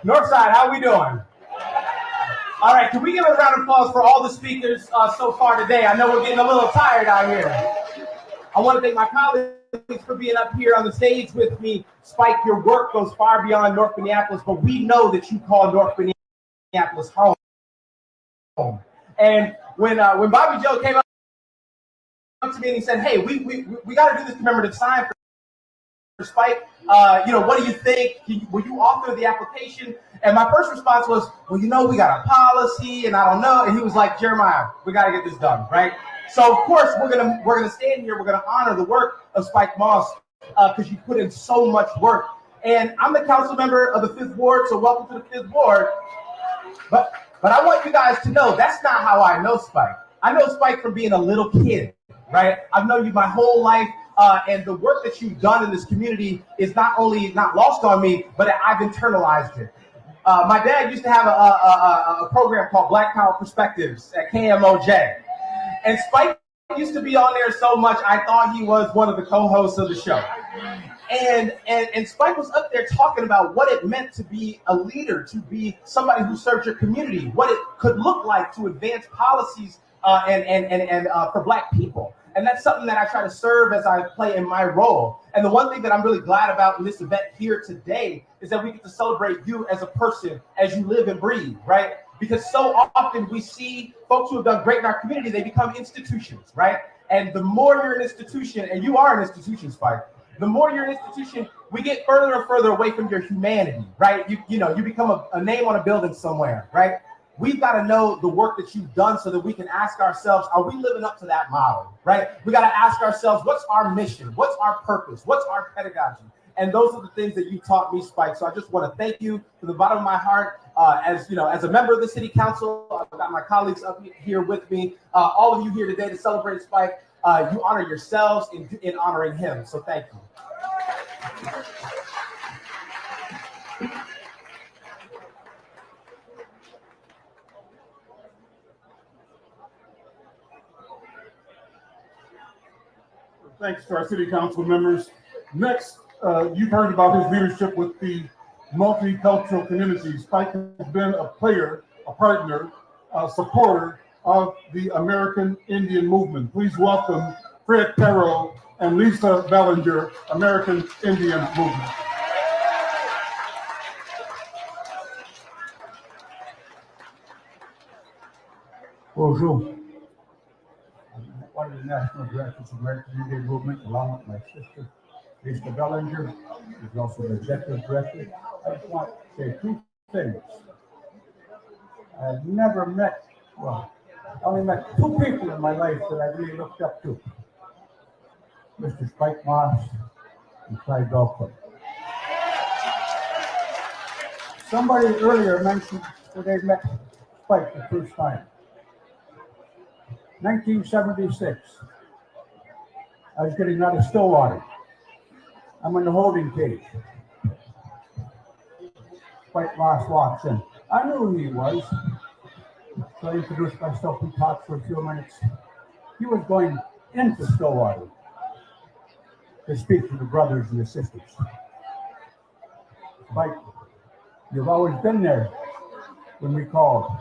Northside, how we doing? All right, can we give a round of applause for all the speakers so far today? I know we're getting a little tired out here. I want to thank my colleagues for being up here on the stage with me. Spike, your work goes far beyond North Minneapolis, but we know that you call North Minneapolis home. And when Bobby Joe came up to me and he said, "Hey, we got to do this commemorative sign for Spike. What do you think? Will you author the application?" And my first response was, "Well, we got a policy, and I don't know." And he was like, "Jeremiah, we got to get this done, right?" So of course we're gonna stand here. We're gonna honor the work of Spike Moss because you put in so much work. And I'm the council member of the 5th Ward, so welcome to the 5th Ward. But I want you guys to know that's not how I know Spike. I know Spike from being a little kid, right? I've known you my whole life. And the work that you've done in this community is not only not lost on me, but I've internalized it. My dad used to have a program called Black Power Perspectives at KMOJ. And Spike used to be on there so much, I thought he was one of the co-hosts of the show. And Spike was up there talking about what it meant to be a leader, to be somebody who served your community, what it could look like to advance policies for Black people. And that's something that I try to serve as I play in my role. And the one thing that I'm really glad about in this event here today is that we get to celebrate you as a person, as you live and breathe, right? Because so often we see folks who have done great in our community, they become institutions, right? And the more you're an institution, and you are an institution, Spike, the more you're an institution, we get further and further away from your humanity, right? You become a name on a building somewhere, right? We've got to know the work that you've done so that we can ask ourselves, are we living up to that model, right? We got to ask ourselves, what's our mission? What's our purpose? What's our pedagogy? And those are the things that you taught me, Spike. So I just want to thank you from the bottom of my heart. As a member of the city council, I've got my colleagues up here with me. All of you here today to celebrate Spike. You honor yourselves in honoring him. So thank you. Thanks to our city council members. Next, you've heard about his leadership with the multicultural community. Spike has been a player, a partner, a supporter of the American Indian movement. Please welcome Fred Carroll and Lisa Bellinger, American Indian Movement. Bonjour. One of the national directors of the American Indian Movement, along with my sister, Lisa Bellinger, who's also the executive director. I just want to say 2 things. I've never met, I only met 2 people in my life that I really looked up to. Mr. Spike Moss and Clyde Belcourt. Somebody earlier mentioned that they met Spike the first time. 1976. I was getting out of Stillwater. I'm in the holding cage. Spike Moss walks in. I knew who he was. So I introduced myself. We talked for a few minutes. He was going into Stillwater to speak to the brothers and the sisters. Spike, you've always been there when we called.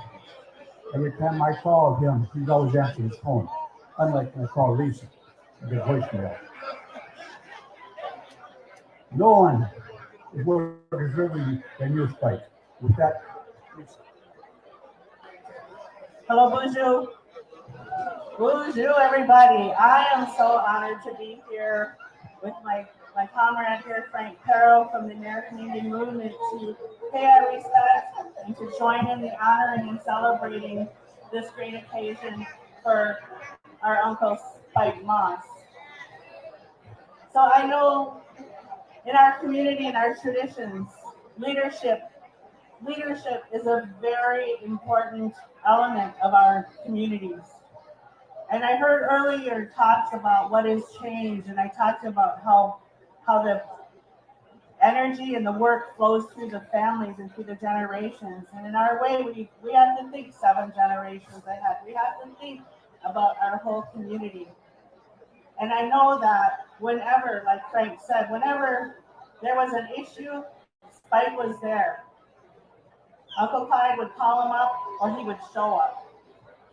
Every time I called him, he'd always answer his phone. Unlike when I called Lisa, I get voicemail. No one is more deserving than you, Spike. With that, Lisa. Hello, bonjour. Bonjour, everybody. I am so honored to be here with my comrade here, Frank Carroll from the American Indian Movement, to pay our respects and to join in the honoring and celebrating this great occasion for our Uncle Spike Moss. So I know in our community and our traditions, leadership is a very important element of our communities. And I heard earlier talks about what has changed, and I talked about how the energy and the work flows through the families and through the generations. And in our way, we have to think 7 generations ahead. We have to think about our whole community. And I know that whenever, like Frank said, whenever there was an issue, Spike was there. Uncle Clyde would call him up, or he would show up.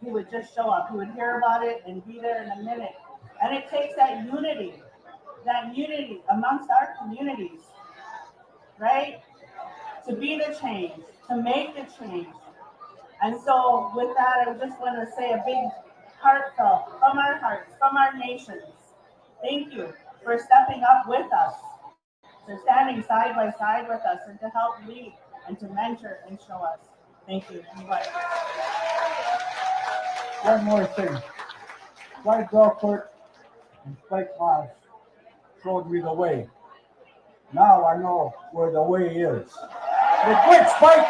He would just show up. He would hear about it and be there in a minute. And it takes that unity amongst our communities, right? To be the change, to make the change. And so with that, I just want to say a big heartfelt from our hearts, from our nations. Thank you for stepping up with us, for standing side by side with us, and to help lead and to mentor and show us. Thank you. Bye. One more thing. Clyde Belcourt and Spike Moss showed me the way. Now I know where the way is. You're quick, Spike!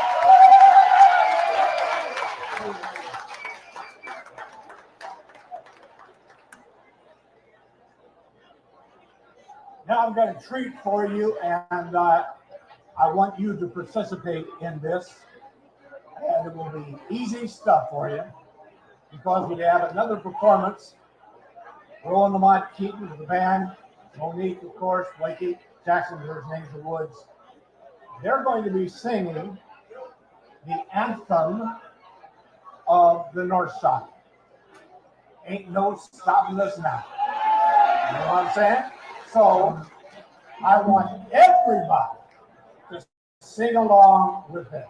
Now I've got a treat for you, and I want you to participate in this. And it will be easy stuff for you, because we have another performance. Roland Lamont Keaton with the band, Monique, of course, Blakey Jackson, her name's the Woods. They're going to be singing the anthem of the North Side. Ain't no stopping us now. You know what I'm saying? So I want everybody to sing along with this.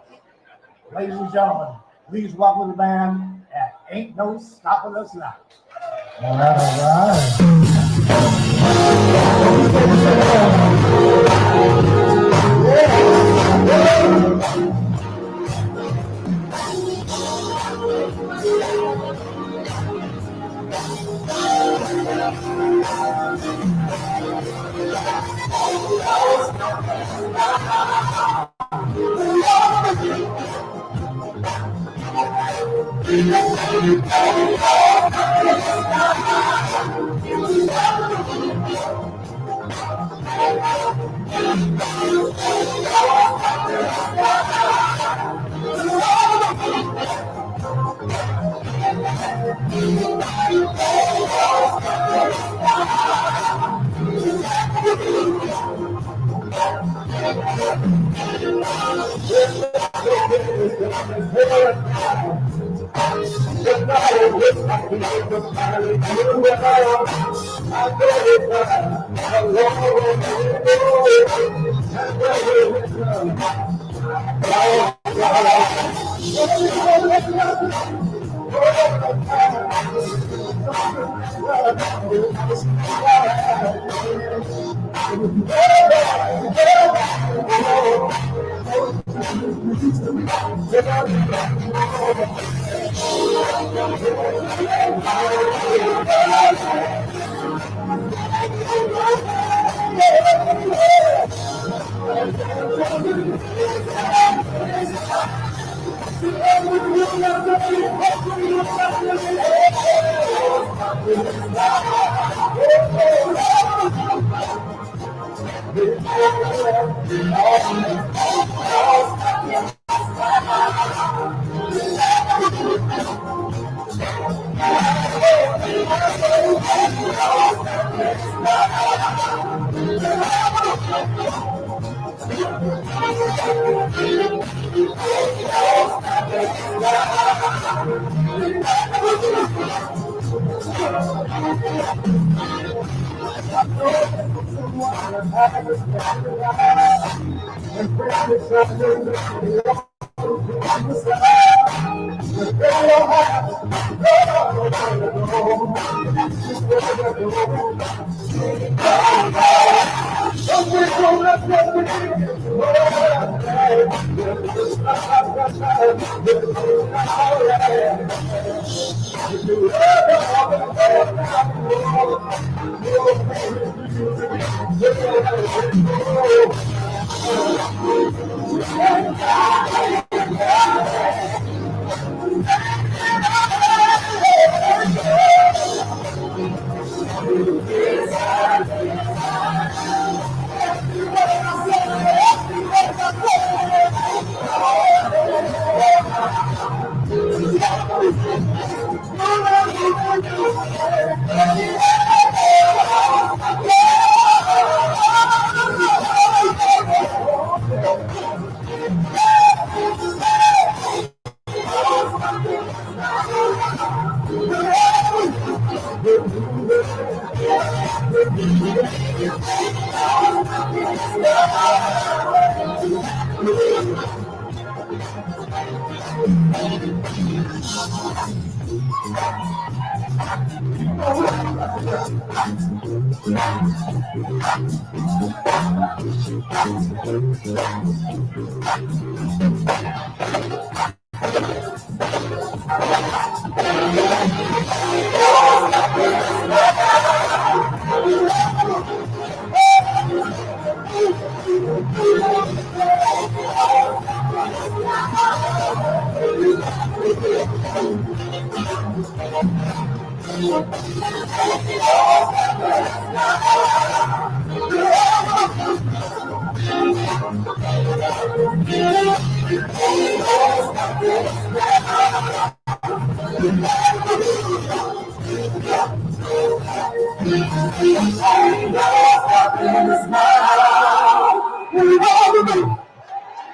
Ladies and gentlemen, please welcome the band at Ain't No Stopping Us Now. All right.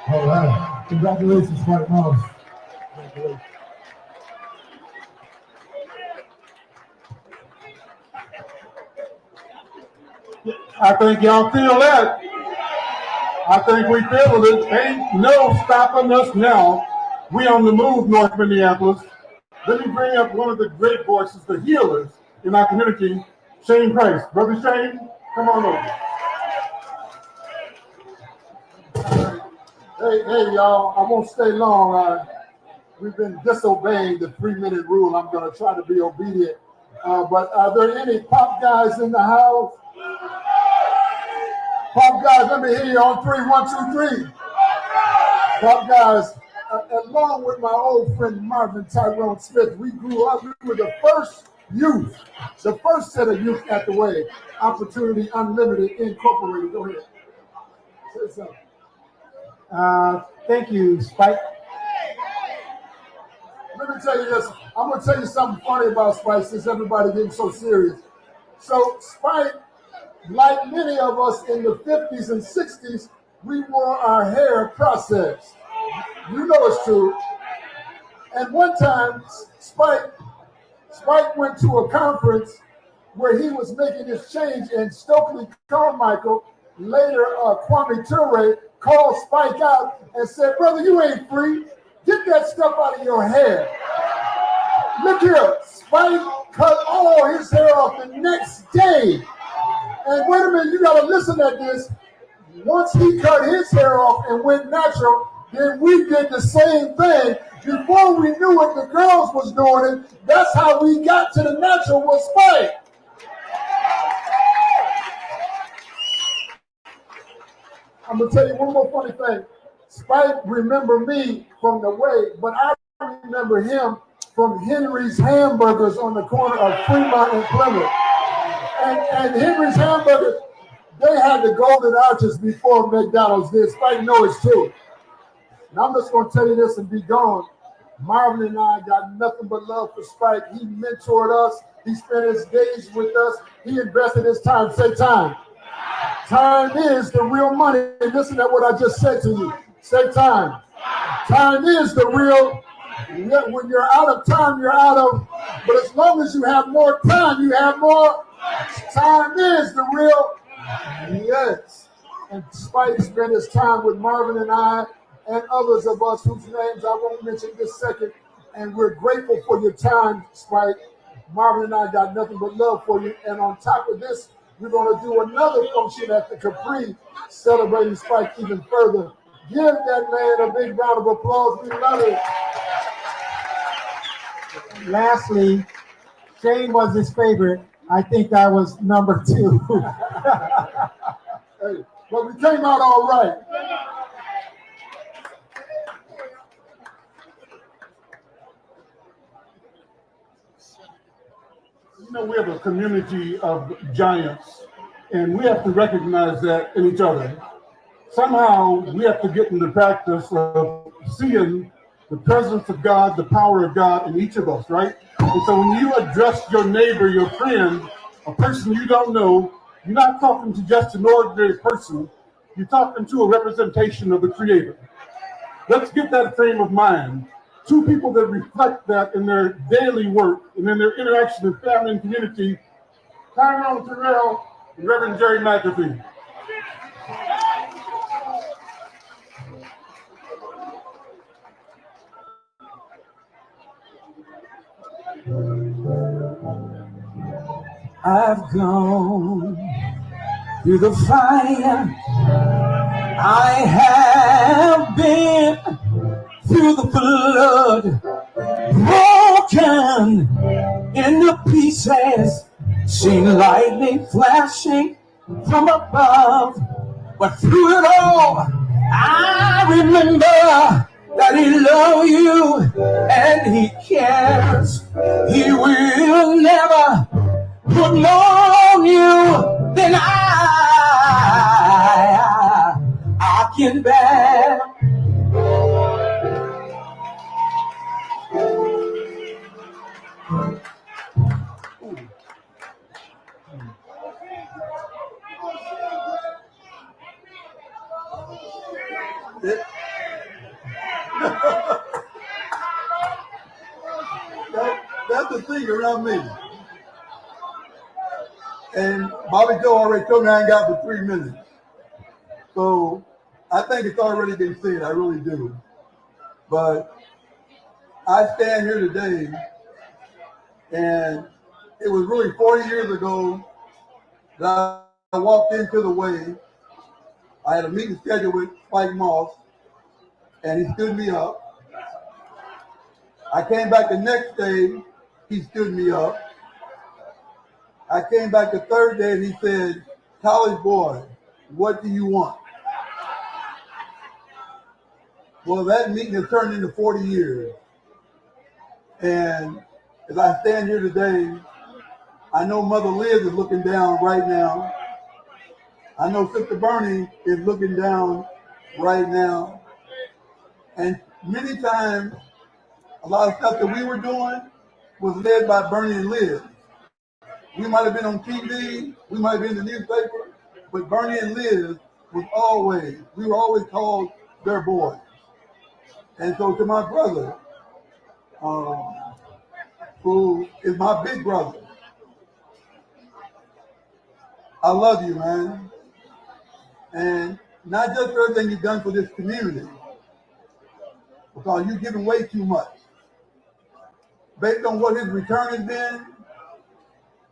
All right. Congratulations, Spike Moss. I think y'all feel that. I think we feel it. Ain't no stopping us now. We on the move, North Minneapolis. Let me bring up one of the great voices, the healers in our community, Shane Price. Brother Shane, come on over. Hey, y'all. I won't stay long. We've been disobeying the 3-minute rule. I'm going to try to be obedient. But are there any pop guys in the house? Pop guys, let me hear you on 3. 1, 2, 3. Pop guys, along with my old friend Marvin Tyrone Smith, we grew up. We were the first youth, the first set of youth at the way. Opportunity Unlimited Incorporated. Go ahead. Say something. Thank you, Spike. Let me tell you this. I'm going to tell you something funny about Spike since everybody getting so serious. So Spike, like many of us in the 50s and 60s, we wore our hair processed. You know it's true. And one time, Spike went to a conference where he was making this change, and Stokely Carmichael, later Kwame Ture, called Spike out and said, "Brother, you ain't free. Get that stuff out of your hair." Look here, Spike cut all his hair off the next day. And wait a minute, you gotta listen at this. Once he cut his hair off and went natural, then we did the same thing. Before we knew it, the girls was doing it. That's how we got to the natural with Spike. I'm gonna tell you one more funny thing. Spike remember me from the way, but I remember him from Henry's Hamburgers on the corner of Fremont and Plymouth. And Henry's Hamburgers, they had the golden arches before McDonald's did. Spike knows it's true. And I'm just gonna tell you this and be gone. Marvin and I got nothing but love for Spike. He mentored us. He spent his days with us. He invested his time. Say time. Time is the real money. Listen to what I just said to you. Say time. Time is the real. When you're out of time, you're out of. But as long as you have more time, you have more. Time is the real. Yes. And Spike spent his time with Marvin and I and others of us whose names I won't mention this second. And we're grateful for your time, Spike. Marvin and I got nothing but love for you. And on top of this, we're going to do another function at the Capri, celebrating Spike even further. Give that man a big round of applause. We love it. Lastly, Shane was his favorite. I think I was number 2. Hey, but we came out all right. You know, we have a community of giants, and we have to recognize that in each other. Somehow, we have to get into the practice of seeing the presence of God, the power of God in each of us, right? And so when you address your neighbor, your friend, a person you don't know, you're not talking to just an ordinary person. You're talking to a representation of the Creator. Let's get that frame of mind. Two people that reflect that in their daily work and in their interaction with family and community, Tyrone Terrell Reverend Jerry McAfee. I've gone through the fire. I have been through the flood, broken into pieces, seen lightning flashing from above. But through it all, I remember that He loves you and He cares. He will never put more on you than I can bear. That's the thing around me. And Bobby Joe already told me I ain't got but 3 minutes. So I think it's already been said. I really do. But I stand here today, and it was really 40 years ago that I walked into the way. I had a meeting scheduled with Spike Moss, and he stood me up. I came back the next day, he stood me up. I came back the third day and he said, "College boy, what do you want?" Well, that meeting has turned into 40 years. And as I stand here today, I know Mother Liz is looking down right now. I know Sister Bernie is looking down right now. And many times, a lot of stuff that we were doing was led by Bernie and Liz. We might have been on TV, we might have been in the newspaper, but Bernie and Liz we were always called their boys. And so to my brother, who is my big brother, I love you, man. And not just for everything you've done for this community, because you've given way too much. Based on what his return has been,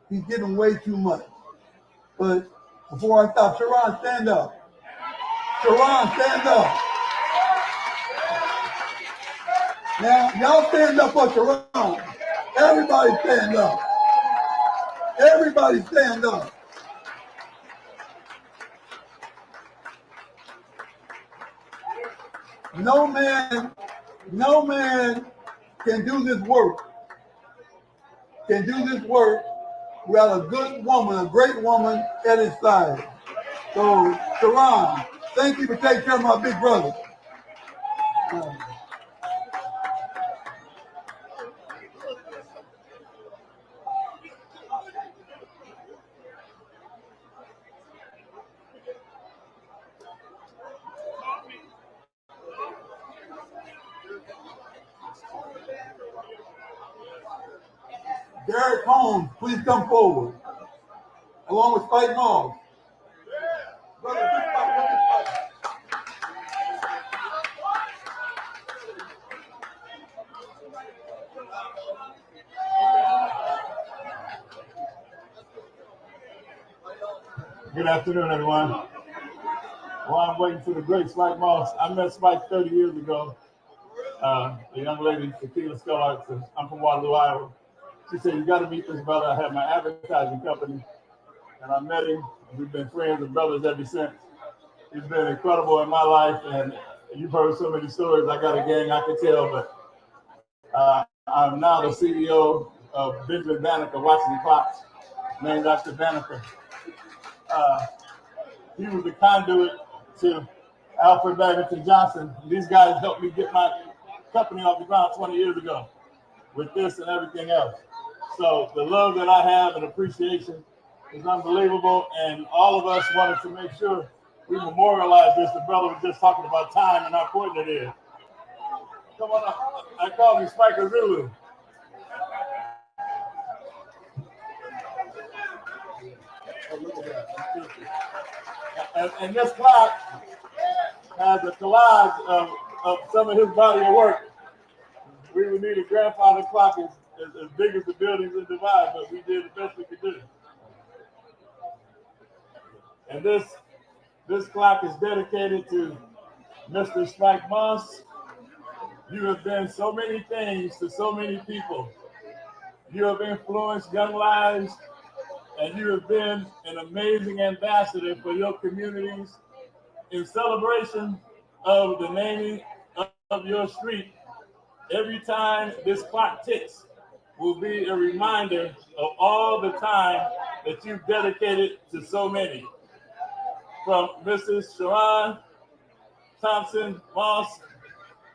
he's given way too much. But before I stop, Sharon, stand up. Sharon, stand up. Now, y'all stand up for Sharon. Everybody stand up. Everybody stand up. No man can do this work without a good woman, a great woman at his side. So, Sharon, thank you for taking care of my big brother. Derek Holmes, please come forward, along with Spike Moss. Brother, Good afternoon, everyone. While I'm waiting for the great Spike Moss, I met Spike 30 years ago. A young lady, Tequila Stars, I'm from Waterloo, Iowa. She said, "You got to meet this brother." I have my advertising company, and I met him. We've been friends and brothers ever since. He's been incredible in my life, and you've heard so many stories. I got a gang I can tell, but I'm now the CEO of Benjamin Banneker Washington Clocks, named after Banneker. He was the conduit to Alfred Babington Johnson. These guys helped me get my company off the ground 20 years ago with this and everything else. So the love that I have and appreciation is unbelievable. And all of us wanted to make sure we memorialize this. The brother was just talking about time and how important it is. Come on up. I call him Spiker Zulu. oh, look at that. And this clock has a collage of some of his body of work. We would need a grandfather clock as big as the buildings in Dubai, but we did the best we could do. And this clock is dedicated to Mr. Spike Moss. You have been so many things to so many people. You have influenced young lives, and you have been an amazing ambassador for your communities. In celebration of the naming of your street, every time this clock ticks will be a reminder of all the time that you've dedicated to so many. From Mrs. Sharon Thompson Moss,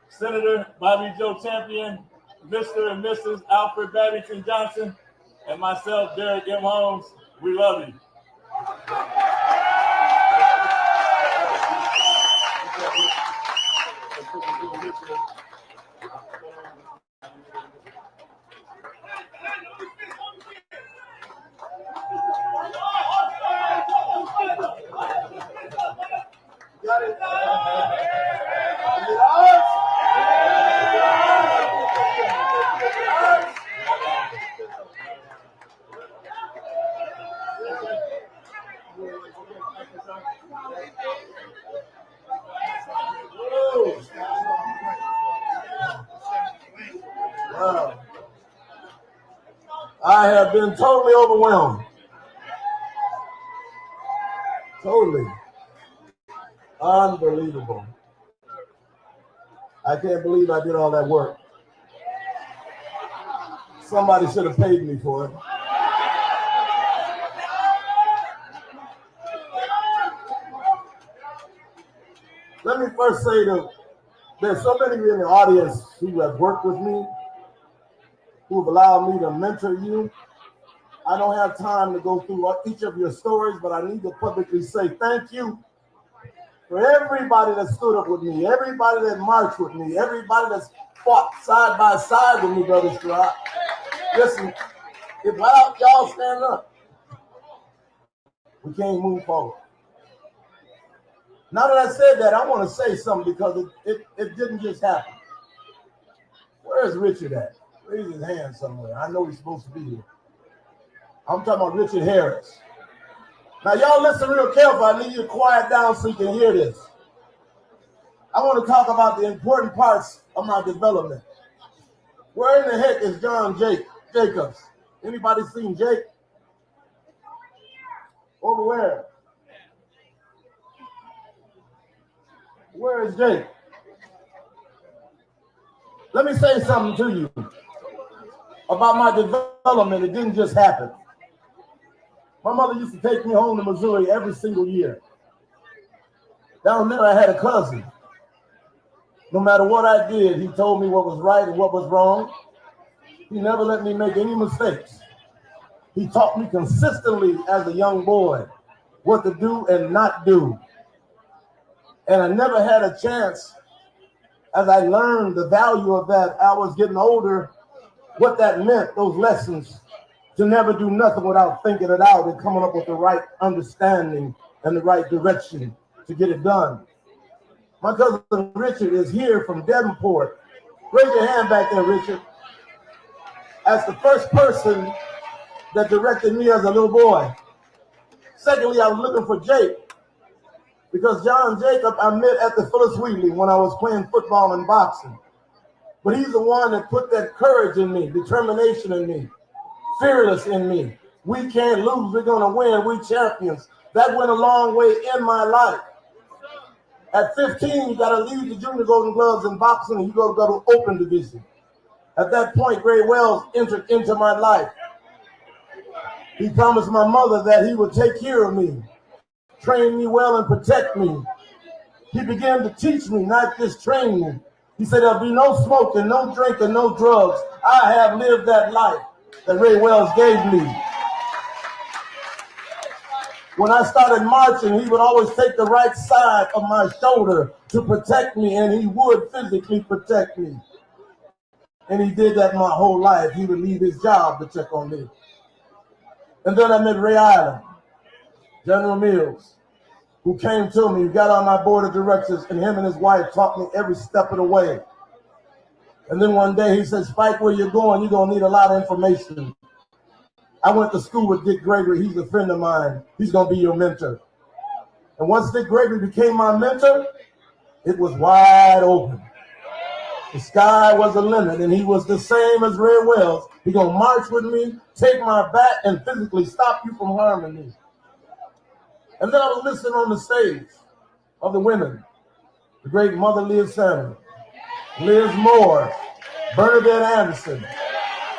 Senator Bobby Joe Champion, Mr. and Mrs. Alfred Babington Johnson, and myself, Derek M. Holmes, we love you. Wow. I have been totally overwhelmed. Totally. Unbelievable. I can't believe I did all that work. Somebody should have paid me for it. Let me first say that there's so many of you in the audience who have worked with me, who have allowed me to mentor you. I don't have time to go through each of your stories, but I need to publicly say thank you for everybody that stood up with me, everybody that marched with me, everybody that's fought side by side with me, Brother Stroud. Listen, if without y'all standing up, we can't move forward. Now that I said that, I want to say something because it didn't just happen. Where's Richard at? Raise his hand somewhere. I know he's supposed to be here. I'm talking about Richard Harris. Now, y'all listen real careful. I need you to quiet down so you can hear this. I want to talk about the important parts of my development. Where in the heck is John Jacobs? Anybody seen Jake? Over where? Where is Jake? Let me say something to you about my development. It didn't just happen. My mother used to take me home to Missouri every single year. Down there, I had a cousin. No matter what I did, he told me what was right and what was wrong. He never let me make any mistakes. He taught me consistently as a young boy what to do and not do. And I never had a chance, as I learned the value of that, I was getting older, what that meant, those lessons, to never do nothing without thinking it out and coming up with the right understanding and the right direction to get it done. My cousin Richard is here from Davenport. Raise your hand back there, Richard. As the first person that directed me as a little boy. Secondly, I was looking for Jake, because John Jacob I met at the Phyllis Wheatley when I was playing football and boxing. But he's the one that put that courage in me, determination in me, fearless in me. We can't lose, we're gonna win, we champions. That went a long way in my life. At 15, you gotta leave the Junior Golden Gloves in boxing and you go to open division. At that point, Ray Wells entered into my life. He promised my mother that he would take care of me, train me well and protect me. He began to teach me, not just train me. He said there'll be no smoking, no drinking, no drugs. I have lived that life that Ray Wells gave me. When I started marching, he would always take the right side of my shoulder to protect me, and he would physically protect me. And he did that my whole life. He would leave his job to check on me. And then I met Ray Island, General Mills, who came to me, got on my board of directors, and him and his wife taught me every step of the way. And then one day he said, Spike, where you're going, you're going to need a lot of information. I went to school with Dick Gregory. He's a friend of mine. He's going to be your mentor. And once Dick Gregory became my mentor, it was wide open. The sky was the limit, and he was the same as Red Wells. He's going to march with me, take my bat, and physically stop you from harming me. And then I was listening on the stage of the women, the great Mother Liz Samuel, Liz Moore, Bernadette Anderson,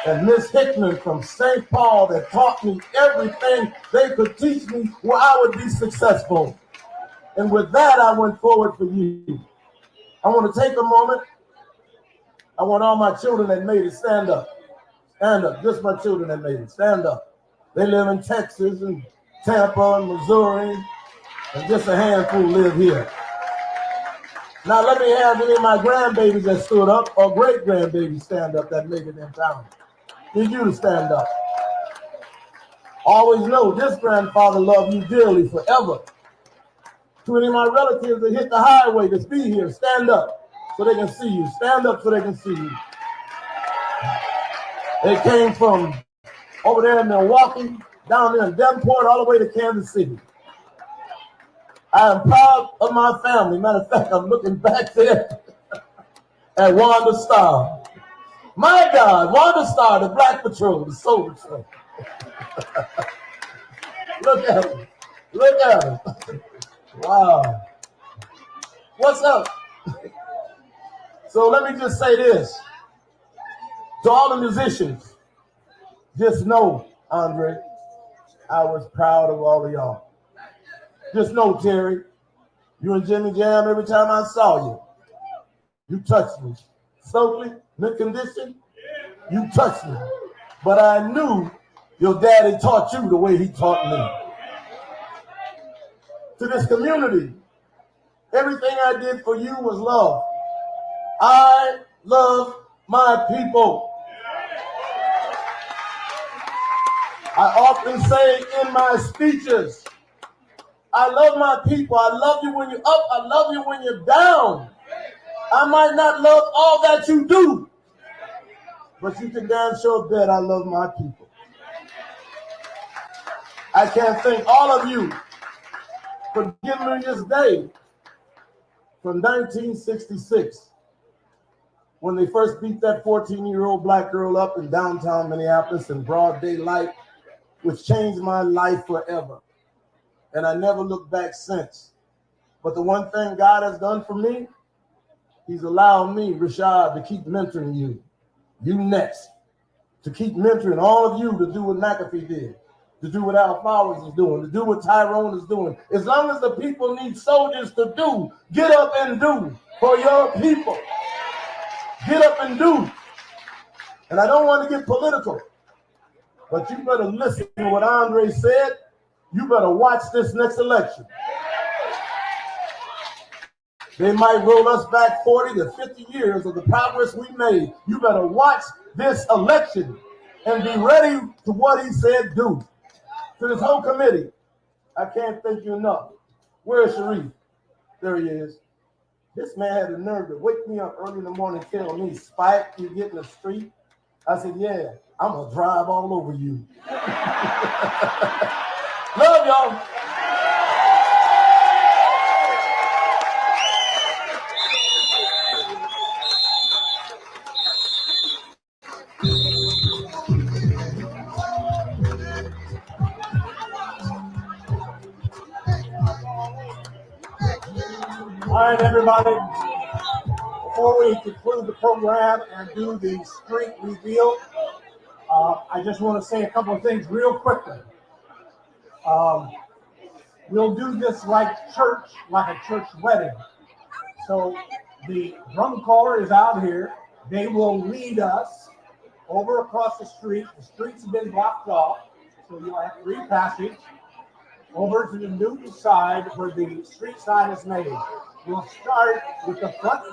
and Miss Hickman from St. Paul that taught me everything they could teach me where I would be successful. And with that, I went forward for you. I want to take a moment. I want all my children that made it, stand up. Stand up. Just my children that made it. Stand up. They live in Texas and Tampa and Missouri, and just a handful live here. Now let me have any of my grandbabies that stood up or great grandbabies stand up that made it in town. Need you to stand up. Always know this grandfather loved you dearly forever. To any of my relatives that hit the highway to be here, stand up so they can see you. Stand up so they can see you. They came from over there in Milwaukee, down there in Davenport, all the way to Kansas City. I am proud of my family. Matter of fact, I'm looking back there at Wanda Starr. My God, Wanda Starr, the Black Patrol, the Soul Patrol. Look at him. Look at him. Wow. What's up? So let me just say this. To all the musicians, just know, Andre, I was proud of all of y'all. Just know, Terry, you and Jimmy Jam, every time I saw you, you touched me. Stokely, mid condition, you touched me. But I knew your daddy taught you the way he taught me. To this community, everything I did for you was love. I love my people. I often say in my speeches, I love my people. I love you when you're up. I love you when you're down. I might not love all that you do, but you can damn sure bet I love my people. I can't thank all of you for giving me this day from 1966, when they first beat that 14-year-old black girl up in downtown Minneapolis in broad daylight, which changed my life forever. And I never looked back since. But the one thing God has done for me, he's allowed me, Rashad, to keep mentoring you. You next. To keep mentoring all of you to do what McAfee did, to do what Al Flowers is doing, to do what Tyrone is doing. As long as the people need soldiers to do, get up and do for your people. Get up and do. And I don't want to get political, but you better listen to what Andre said. You better watch this next election. They might roll us back 40 to 50 years of the progress we made. You better watch this election and be ready to what he said do. To this whole committee, I can't thank you enough. Where's Sharif? There he is. This man had the nerve to wake me up early in the morning and tell me, Spike, you get in the street? I said, yeah, I'm going to drive all over you. Love y'all. All right, everybody. Before we conclude the program and do the street reveal, I just want to say a couple of things real quickly. We'll do this like a church wedding. So the drum corps is out here. They will lead us over across the street. The streets have been blocked off, so you'll have free passage over to the Newton side where the street sign is made. We'll start with the front row.